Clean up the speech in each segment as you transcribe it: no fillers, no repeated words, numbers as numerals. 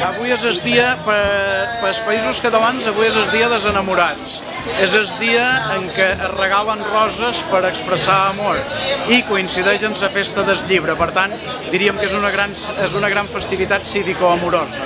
Avui és el dia, pels països catalans, avui és el dia dels enamorats. És el dia en què es regalen roses per expressar amor i coincideix amb la festa del llibre. Per tant, diríem que és una gran festivitat cívico-amorosa.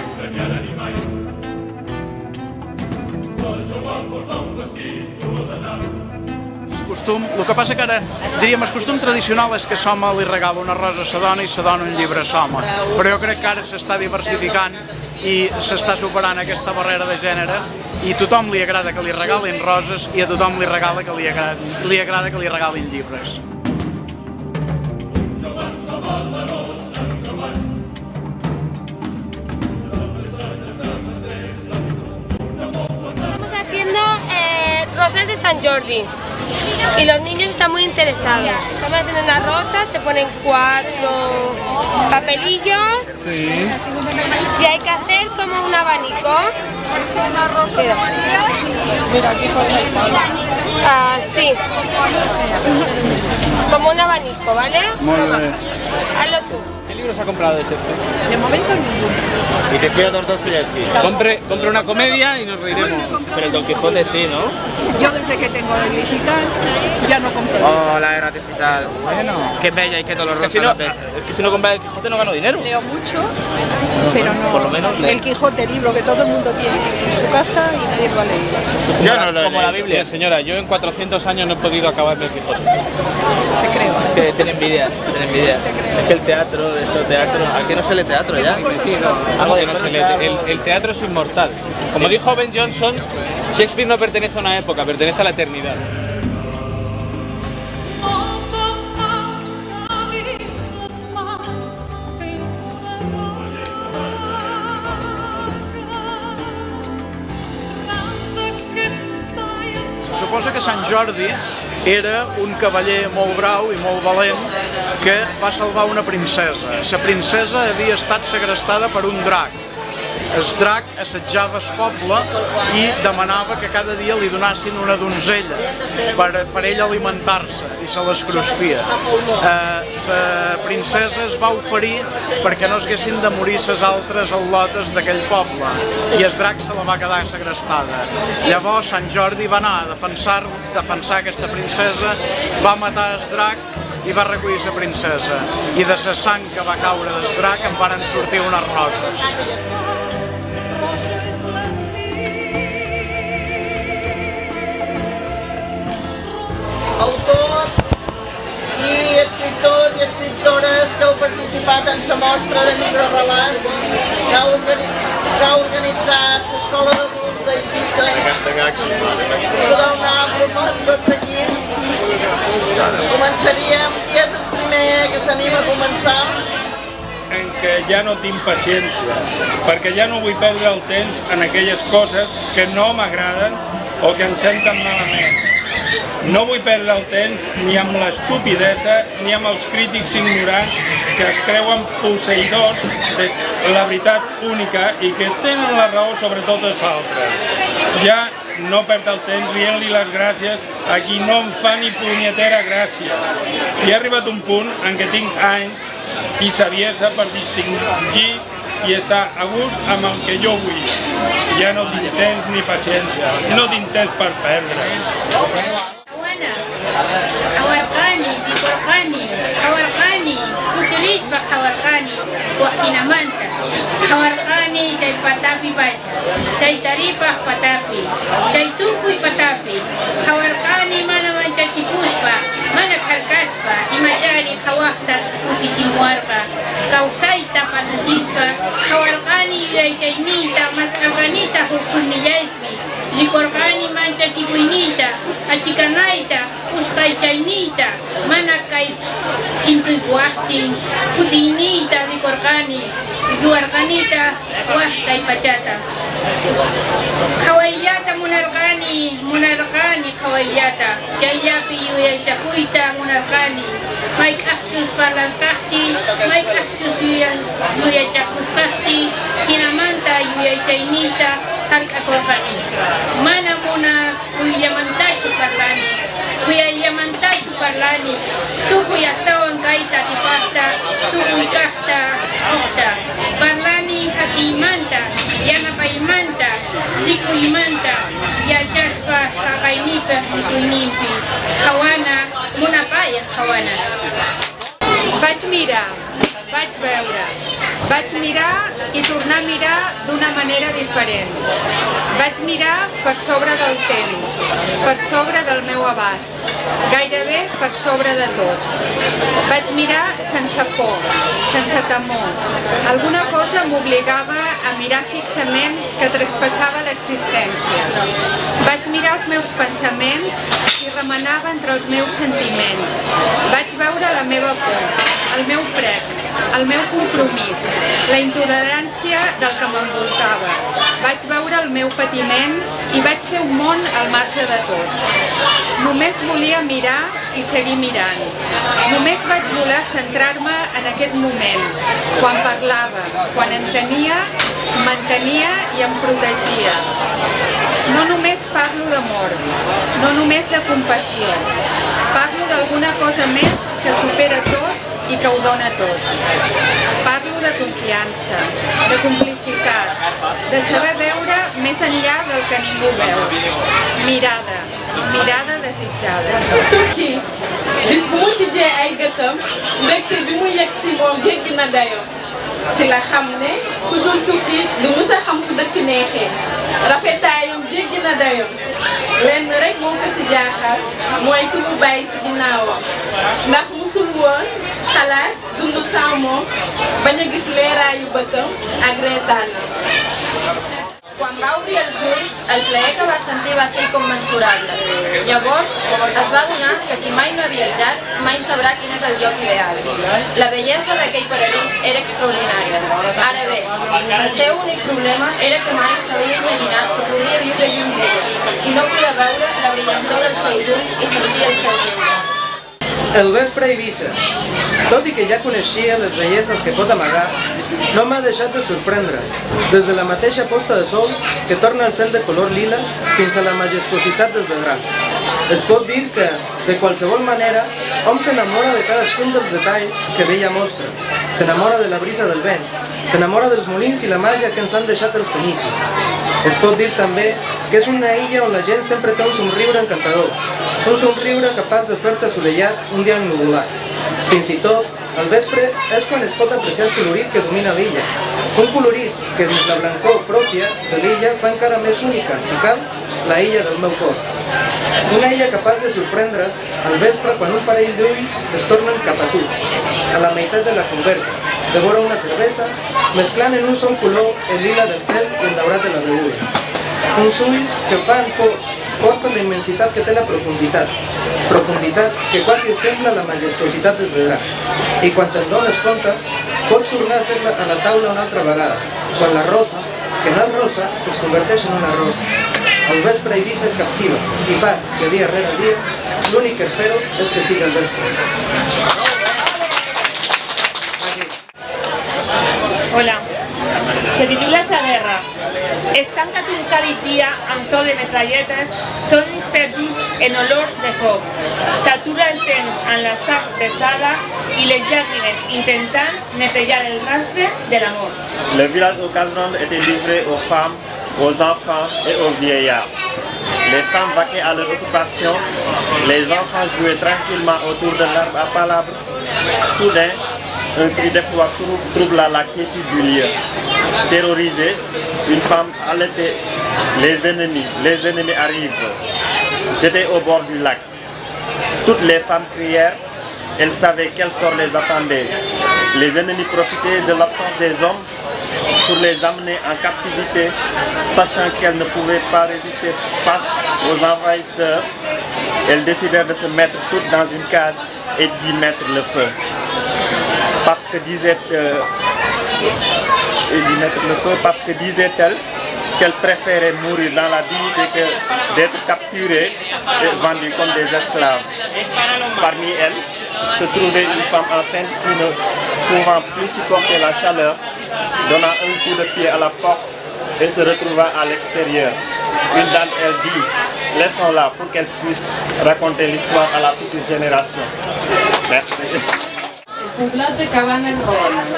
El que passa que ara, diríem, el costum tradicional és que l'home li regala una rosa a la dona i la dona un llibre a l'home, però jo crec que ara s'està diversificant i s'està superant aquesta barrera de gènere i a tothom li agrada que li regalin roses i a tothom li agrada que li regalin llibres. Estamos haciendo rosas de San Jordi. Y los niños están muy interesados. Estamos haciendo unas rosas, se ponen 4 papelillos y hay que hacer como un abanico. Mira, aquí sí, como un abanico, ¿vale? Toma, hazlo tú. ¿Qué libros ha comprado este? De momento ninguno. ¿Y te fío de Dostoyevsky? Compre una comedia y nos reiremos. Pero el Don Quijote sí, ¿no? Yo desde que tengo el digital ya no compro. Oh, la era digital. Bueno, qué bella y qué dolorosa. Es que si no compras el Quijote no gano dinero. Leo mucho, pero no. Por lo menos el Quijote, libro que todo el mundo tiene en su casa y nadie lo ha leído. Yo no lo he como la Biblia. Señora, yo en 400 años no he podido acabarme el Quijote. Te creo. Es que tiene envidia, tiene envidia. Es que el teatro, aquí no se lee teatro ya. Algo que no se lee. El teatro es inmortal. Como dijo Ben Jonson, Shakespeare no pertenece a una época, pertenece a la eternidad. Suposa que Sant Jordi era un cavaller molt brau i molt valent que va salvar una princesa. La princesa havia estat segrestada per un drac. El drac assetjava el poble i demanava que cada dia li donassin una donzella per ell alimentar-se i se l'escruspia. La princesa es va oferir perquè no s'haguessin de morir les altres al·lotes d'aquell poble i el drac se la va quedar segrestada. Llavors Sant Jordi va anar a defensar aquesta princesa, va matar el drac i va recollir la princesa. I de la sang que va caure del drac en varen sortir unes roses. Autors i escriptors i escriptores que heu participat en la mostra de microrelats que ha organitzat l'Escola d'Adults d'Eivissa. Podeu anar apropant tots aquí. Començaríem. Qui és el primer que s'anima a començar? En què ja no tinc paciència, perquè ja no vull perdre el temps en aquelles coses que no m'agraden o que em senten malament. No vull perdre el temps ni amb l'estupidesa ni amb els crítics ignorants que es creuen posseïdors de la veritat única i que tenen la raó sobre tots els altres. Ja no perd el temps dient-li les gràcies a qui no em fa ni punyetera gràcia. I he arribat a un punt en què tinc anys i saviesa per distingir i estar a gust amb el que jo vull. Ja no tinc temps ni paciència, no tinc temps per perdre. Hawarkani, Zikorkani, Hawarkani, Kutulisba Hawarkani, Wahinamanta, Hawarkani, Chay Patapi Bacha, Chay Taripa Patapi, Chay Tukuy Patapi, Hawarkani Mana Manchachipuspa, Mana Karkaspa, Imachari Hawakta Utichimuarpa, Kausaita Pasachispa, Hawarkani Yaychaynita, Masraganita Hukunillaypi, Zikorkani Manchachikuinita, Achikanaita, Uskaychaynita, Manakay Intuiguahtin, Putinita, Zikorkani, Zuarkanita, Huastay Pachata. Kawaiyata Munarkani, Kawaiyata, Chayllapi Yuyaychakuita Munarkani, Mike Actus Parlantahti, Mike Actus Yuyaychakuskahti, Hinamanta Yuyaychaynita, Halkakorkani. Mana Muna Kuyamantachu Parlani, Kuyamantachu Parlani, Tukuyastawan Kaita Tipasta, Tukuyakta Okta, Parlani Hakimanta, Vaig mirar, vaig veure, vaig mirar i tornar a mirar d'una manera diferent. Vaig mirar per sobre del temps, per sobre del meu abast, gairebé per sobre de tot. Vaig mirar sense por, sense temor. Alguna cosa m'obligava a mirar fixament que traspassava l'existència. Vaig mirar els meus pensaments i remenava entre els meus sentiments. Vaig veure la meva por, el meu prec, el meu compromís, la intolerància del que m'envoltava. Vaig veure el meu patiment i vaig fer un món al marge de tot. Només volia mirar i seguir mirant. Només vaig voler centrar-me en aquest moment, quan parlava, quan entenia, m'entenia i em protegia. No només parlo d'amor, no només de compassió. Parlo d'alguna cosa més que supera tot i que ho dona tot. Parlo de confiança, de complicitat, de saber veure més enllà del que ningú veu. Mirada, mirada desitjada. tukki bis bu mu tijjee ay gëtam mbégte bi mu yegg si moom jéggi na dayo si la xam ne ku dul tukki du musa xam fu dëkk neexee rafetaayam jéggi na dayo lenn rek moo ko si jaaxal mooy ku mu bàyyi si ginnaawam ndax musul woon xalaat dund sans moom bañ a gis leeraayu bëtam ak reetaanam. Quan va obrir els ulls, el plaer que va sentir va ser incommensurable. Llavors, es va adonar que qui mai no ha viatjat mai sabrà quin és el lloc ideal. La bellesa d'aquell paradís era extraordinària. Ara bé, el seu únic problema era que mai s'havia imaginat que podria viure lluny d'ella i no podia veure la brillantor dels seus ulls i sentir el seu riure. El vespre a Eivissa. Tot i que ja coneixia les belleses que pot amagar, no m'ha deixat de sorprendre, des de la mateixa posta de sol que torna al cel de color lila fins a la majestuositat del drac. Es pot dir que, de qualsevol manera, hom s'enamora de cadascun dels detalls que l'illa mostra, s'enamora de la brisa del vent, s'enamora dels molins i la màgia que ens han deixat els fenicis. Es pot dir també que és una illa on la gent sempre té un somriure encantador, un somriure capaç de fer-te assolellat un dia ennuvolat. Fins i tot, al vespre és quan es pot apreciar el colorit que domina l'illa. Un colorit que dins la blancor pròpia de l'illa fa encara més única, si cal, la illa del meu cor. Una illa capaç de sorprendre al vespre quan un parell d'ulls es tornen cap a tu, a la meitat de la conversa, de veure una cervesa, mesclant en un sol color el lila del cel i el daurat de la beguda. Uns ulls que fan por per la immensitat que té la profunditat que quasi sembla la majestuositat del drac. I quan te'n dones compte, pots tornar a ser a la taula una altra vegada, quan la rosa, que no és rosa, es converteix en una rosa. El vespre a Eivissa et captiva i fa que dia rere dia l'únic que espero és que sigui el vespre. Hola, se titula Esa guerra. Es tanca un cada dia amb so de metralletes, són experts en olor de foc. S'atura el temps en la sang pesada i les llàgrimes intentant netejar el rastre de la mort. Le village au Caserande était livré aux femmes, aux enfants et aux vieillards. Les femmes vaquaient à leur occupation, les enfants jouaient tranquillement autour de l'arbre à palabres. Soudain, un cri d'effroi troubla la quiétude du lieu. Terrorisée, une femme allaitait les ennemis arrivent. J'étais au bord du lac. Toutes les femmes crièrent, elles savaient quel sort les attendait. Les ennemis profitaient de l'absence des hommes pour les amener en captivité, sachant qu'elles ne pouvaient pas résister face aux envahisseurs. Elles décidèrent de se mettre toutes dans une case et d'y mettre le feu. Parce que disait-elle qu'elle préférait mourir dans la dignité que d'être capturée et vendue comme des esclaves. Parmi elles se trouvait une femme enceinte qui, ne pouvant plus supporter la chaleur, donna un coup de pied à la porte et se retrouva à l'extérieur. Une d'entre elles dit, laissons-la pour qu'elle puisse raconter l'histoire à la future génération. Merci. El poblat de Cabanes Rodones.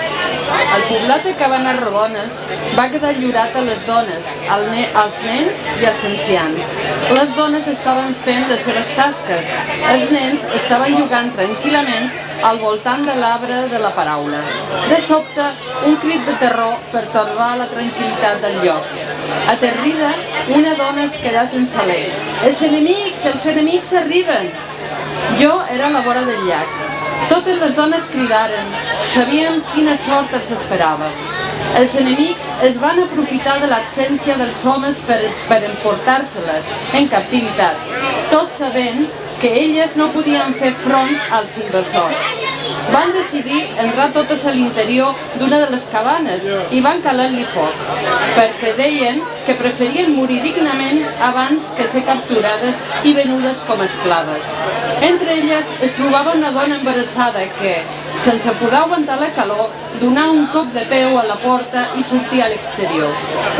El poblat de Cabanes Rodones va quedar lliurat a les dones, als nens i als ancians. Les dones estaven fent les seves tasques, els nens estaven jugant tranquil·lament al voltant de l'arbre de la paraula. De sobte, un crit de terror pertorba la tranquil·litat del lloc. Aterrida, una dona es queda sense alè. Els enemics arriben! Jo era a la vora del llac. Totes les dones cridaren. Sabien quina sort els esperava. Els enemics es van aprofitar de l'absència dels homes per emportar-se-les en captivitat, tot sabent que elles no podien fer front als invasors. Van decidir entrar totes a l'interior d'una de les cabanes i van calar-li foc, perquè deien que preferien morir dignament abans que ser capturades i venudes com a esclaves. Entre elles es trobava una dona embarassada que, sense poder aguantar la calor, donà un cop de peu a la porta i sortia a l'exterior.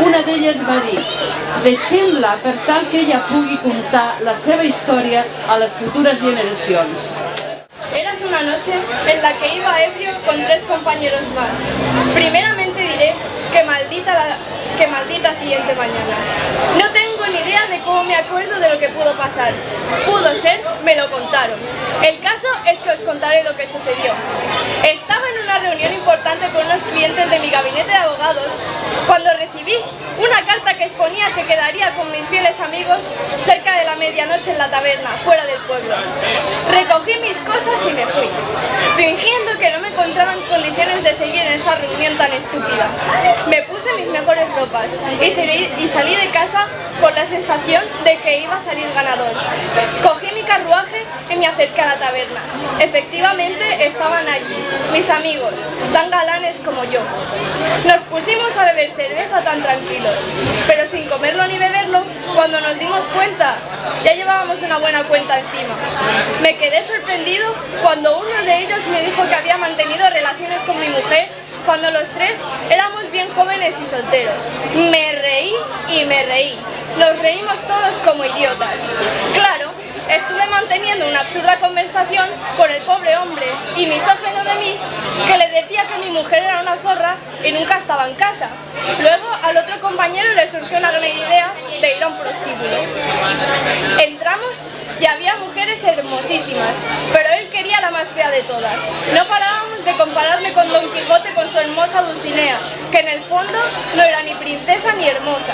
Una d'elles va dir: deixem-la per tal que ella pugui contar la seva història a les futures generacions. Eras una noche en la que iba ebrio con 3 compañeros más. Primeramente diré que maldita siguiente mañana. No tengo ni idea de cómo me acuerdo de lo que pudo pasar. Pudo ser, me lo contaron. El caso es que os contaré lo que sucedió. Estaba en una reunión importante con unos clientes de mi gabinete de abogados cuando recibí una carta que exponía que quedaría con mis fieles amigos cerca de la medianoche en la taberna, fuera del pueblo. Recogí mis cosas y me fui, fingiendo que no me encontraba en condiciones de seguir en esa reunión tan estúpida. Me puse mis mejores ropas y salí de casa con la sensación de que iba a salir ganador. Cogí mi carruaje y me acerqué a la taberna. Efectivamente estaban allí, mis amigos, tan galanes como yo. Nos pusimos a beber cerveza tan tranquilos, pero sin comerlo ni beberlo, cuando nos dimos cuenta, ya llevábamos una buena cuenta encima. Me quedé sorprendido cuando uno de ellos me dijo que había mantenido relaciones con mi mujer cuando los 3 éramos bien jóvenes y solteros. Me reí y me reí. Nos reímos todos como idiotas. Claro, estuve manteniendo una absurda conversación con el pobre hombre y misógino de mí, que le decía que mi mujer era una zorra y nunca estaba en casa. Luego al otro compañero le surgió una gran idea de ir a un prostíbulo. Entramos y había mujeres hermosísimas, pero él quería la más fea de todas. No parábamos de compararle con Don Quijote con su hermosa Dulcinea, que en el fondo no era ni princesa ni hermosa.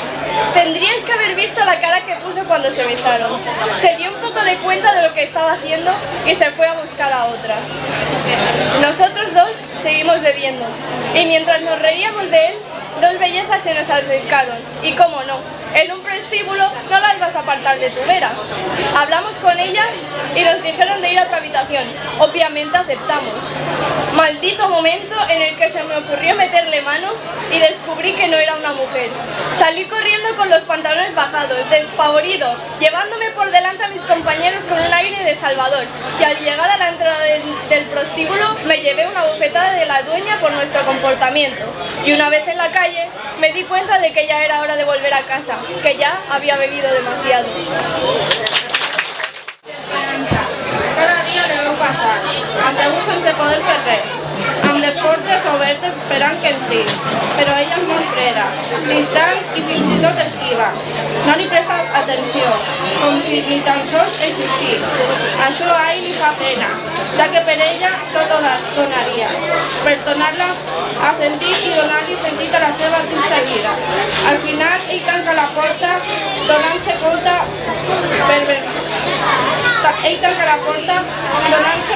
Tendríais que haber visto la cara que puso cuando se besaron. Se dio un poco de cuenta de lo que estaba haciendo y se fue a buscar a otra. Nosotros 2 seguimos bebiendo, y mientras nos reíamos de él, 2 bellezas se nos acercaron, y cómo no, en un prostíbulo no las vas a apartar de tu vera. Hablamos con ellas y nos dijeron de ir a otra habitación. Obviamente aceptamos. Maldito momento en el que se me ocurrió meterle mano y descubrí que no era una mujer. Salí corriendo con los pantalones bajados, despavorido, llevándome por delante a mis compañeros con un aire de salvador, y al llegar a la entrada del prostíbulo me llevé una bofetada de la dueña por nuestro comportamiento, y una vez en la calle me di cuenta de que ya era hora de volver a casa, que ya había bebido demasiado. Cada dia deveu passar, asseguts sense poder fer res, amb les portes obertes esperant que entris, però ella és molt freda, distant i fins i tot esquiva. No li presta atenció, com si ni tan sols existís. Això a ell li fa pena, ja que per ella tot ho donaria, per tornar-la a sentir i donar-li sentit a la seva trista vida. Al final ell tanca la porta donant-se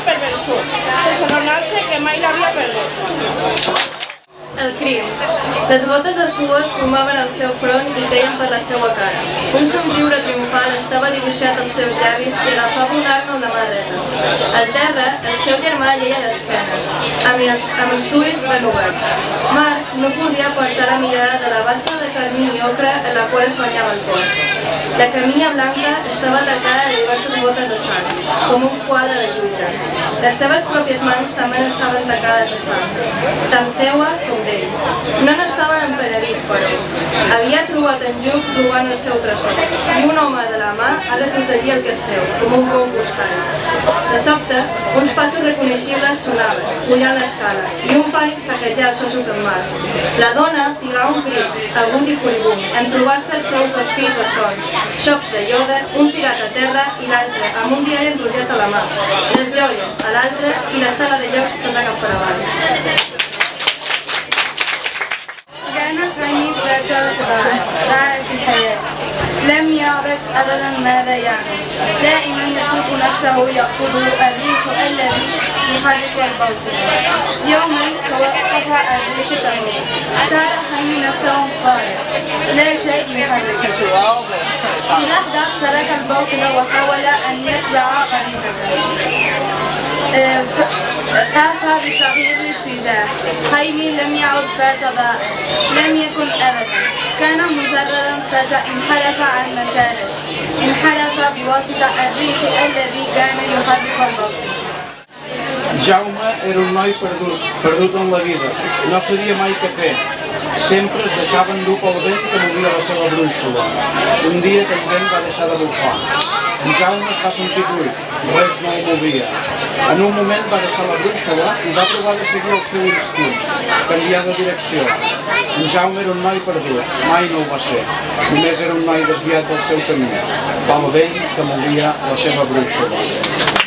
per vençut, sense adonar-se que mai l'havia perdut. El crim. Les gotes de suor es fumaven al seu front i caien per la seva cara. Un somriure triomfal estava dibuixat als seus llavis i agafava una arma amb la mà dreta. Al terra, el seu germà lleia d'esquena, amb els ulls ben oberts. Marc no podia apartar la mirada de la bassa de carmí i ocre en la qual es banyava el cos. La camilla blanca estava tacada de diverses gotes de sang, com un quadre de lluita. Les seves pròpies mans també estaven tacades de sang, tant seua com d'ell. No n'estaven en penedit, però. Havia trobat en Lluc robant el seu tresor, i un home de la mà ha de protegir el que és seu, com un concursant. De sobte, uns passos reconeixibles sonaven, pujant l'escala, i un pànic saquejà els ossos del mar. La dona pegava un crit, agut i furibund, en trobar-se els seus 2 fills bessons, xocs de ioda, un pirata a terra i l'altre amb un diari enrotllat a la mà, les joies a l'altre i la sala de llocs tota cap per avall. كان سامي فتى رائع في الحياة، لم يعرف أبدا ماذا يعني، دائما يترك نفسه يأخذ الريح الذي يحرك البوصلة. يوما توقف الريح تموت، شعر سامي نفسه فارغ، لا شيء يحركه. في لحظة ترك البوصلة وحاول أن يتبع خريطته. طاف بتغيير الاتجاه. خيمي لم يعد فتى ضائع، لم يكن أبدا، كان مجردا فتى انحرف عن مساره، انحرف بواسطة الريح الذي كان يحرك البوصلة. Jaume era un noi perdut en la vida, no sabia mai què fer. Sempre es deixava endur pel vent que movia la seva brúixola. Un dia aquest vent va deixar de bufar. En Jaume es va sentir buit, res no el movia. En un moment va deixar la brúixola i va provar de seguir el seu instint, canviar de direcció. En Jaume era un noi perdut, mai no ho va ser. Només era un noi desviat del seu camí, pel vent que movia la seva brúixola.